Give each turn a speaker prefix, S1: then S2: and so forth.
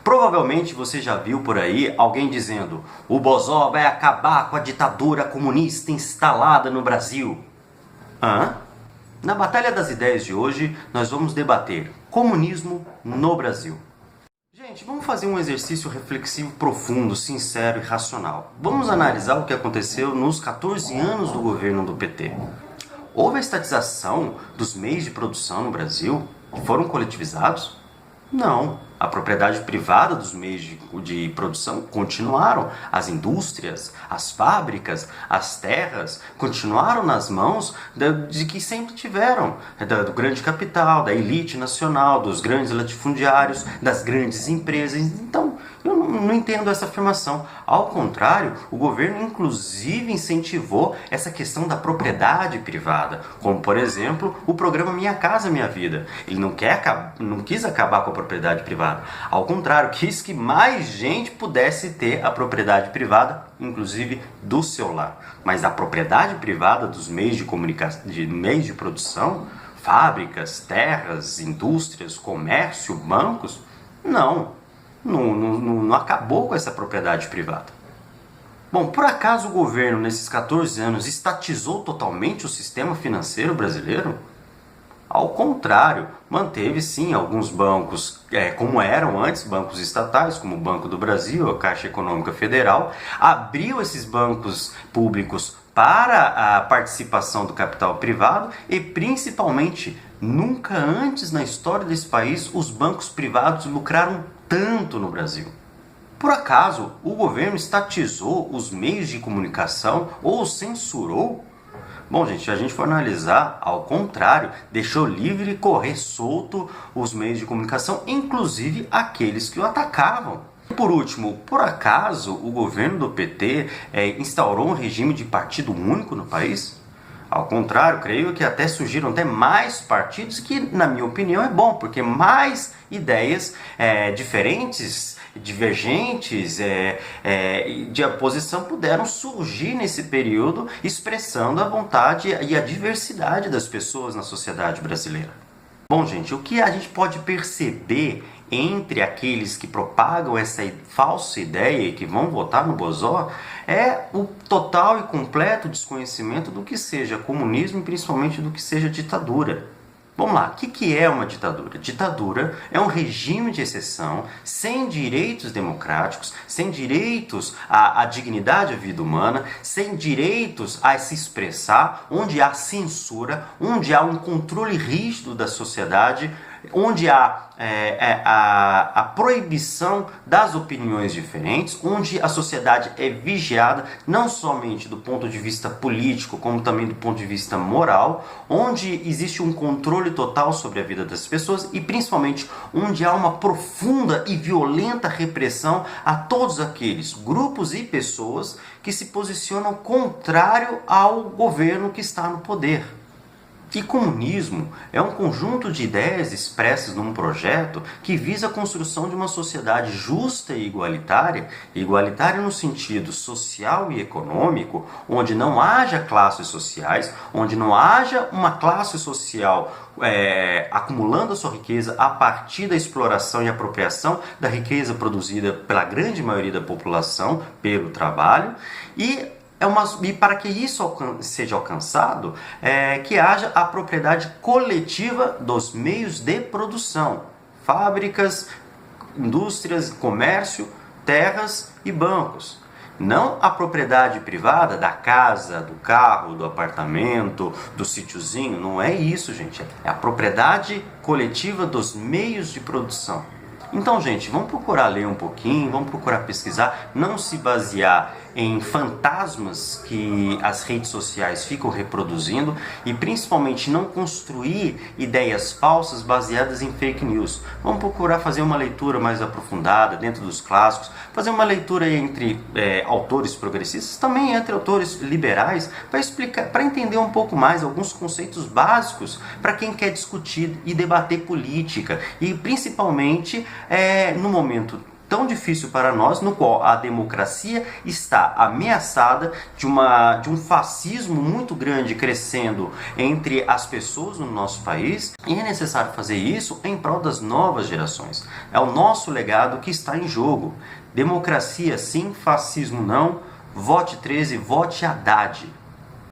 S1: Provavelmente você já viu por aí alguém dizendo: o Bozó vai acabar com a ditadura comunista instalada no Brasil. Hã? Na Batalha das Ideias de hoje, nós vamos debater comunismo no Brasil. Gente, vamos fazer um exercício reflexivo profundo, sincero e racional. Vamos analisar o que aconteceu nos 14 anos do governo do PT. Houve a estatização dos meios de produção no Brasil que foram coletivizados? Não. A propriedade privada dos meios de produção continuaram. As indústrias, as fábricas, as terras continuaram nas mãos de que sempre tiveram. Do grande capital, da elite nacional, dos grandes latifundiários, das grandes empresas. Então, eu não entendo essa afirmação. Ao contrário, o governo inclusive incentivou essa questão da propriedade privada, como por exemplo o programa Minha Casa Minha Vida. Ele não quis acabar com a propriedade privada. Ao contrário, quis que mais gente pudesse ter a propriedade privada, inclusive do seu lar. Mas a propriedade privada dos meios de comunicação, de meios de produção, fábricas, terras, indústrias, comércio, bancos, não acabou com essa propriedade privada. Bom, por acaso o governo nesses 14 anos estatizou totalmente o sistema financeiro brasileiro? Ao contrário, manteve sim alguns bancos como eram antes, bancos estatais, como o Banco do Brasil, a Caixa Econômica Federal, abriu esses bancos públicos para a participação do capital privado e principalmente, nunca antes na história desse país os bancos privados lucraram tanto no Brasil. Por acaso o governo estatizou os meios de comunicação ou censurou? Bom, gente, se a gente for analisar, ao contrário, deixou livre e correr solto os meios de comunicação, inclusive aqueles que o atacavam. Por último, por acaso o governo do PT instaurou um regime de partido único no país? Ao contrário, creio que até surgiram até mais partidos, que na minha opinião é bom, porque mais ideias diferentes, divergentes, de oposição puderam surgir nesse período, expressando a vontade e a diversidade das pessoas na sociedade brasileira. Bom, gente, o que a gente pode perceber entre aqueles que propagam essa falsa ideia e que vão votar no Bozó é o total e completo desconhecimento do que seja comunismo e principalmente do que seja ditadura. Vamos lá, o que é uma ditadura? Ditadura é um regime de exceção, sem direitos democráticos, sem direitos à dignidade à vida humana, sem direitos a se expressar, onde há censura, onde há um controle rígido da sociedade, onde há a proibição das opiniões diferentes, onde a sociedade é vigiada não somente do ponto de vista político, como também do ponto de vista moral, onde existe um controle total sobre a vida das pessoas e principalmente onde há uma profunda e violenta repressão a todos aqueles grupos e pessoas que se posicionam contrário ao governo que está no poder. E comunismo é um conjunto de ideias expressas num projeto que visa a construção de uma sociedade justa e igualitária no sentido social e econômico, onde não haja classes sociais, onde não haja uma classe social acumulando a sua riqueza a partir da exploração e apropriação da riqueza produzida pela grande maioria da população pelo trabalho, e para que isso seja alcançado, que haja a propriedade coletiva dos meios de produção, fábricas, indústrias, comércio, terras e bancos. Não a propriedade privada da casa, do carro, do apartamento, do sítiozinho, não é isso, gente. É a propriedade coletiva dos meios de produção. Então, gente, vamos procurar ler um pouquinho, vamos procurar pesquisar, não se basear em fantasmas que as redes sociais ficam reproduzindo e principalmente não construir ideias falsas baseadas em fake news. Vamos procurar fazer uma leitura mais aprofundada dentro dos clássicos, fazer uma leitura entre autores progressistas, também entre autores liberais, para explicar, para entender um pouco mais alguns conceitos básicos para quem quer discutir e debater política e principalmente no momento tão difícil para nós, no qual a democracia está ameaçada de um fascismo muito grande crescendo entre as pessoas no nosso país, e é necessário fazer isso em prol das novas gerações. É o nosso legado que está em jogo. Democracia sim, fascismo não. Vote 13, vote Haddad.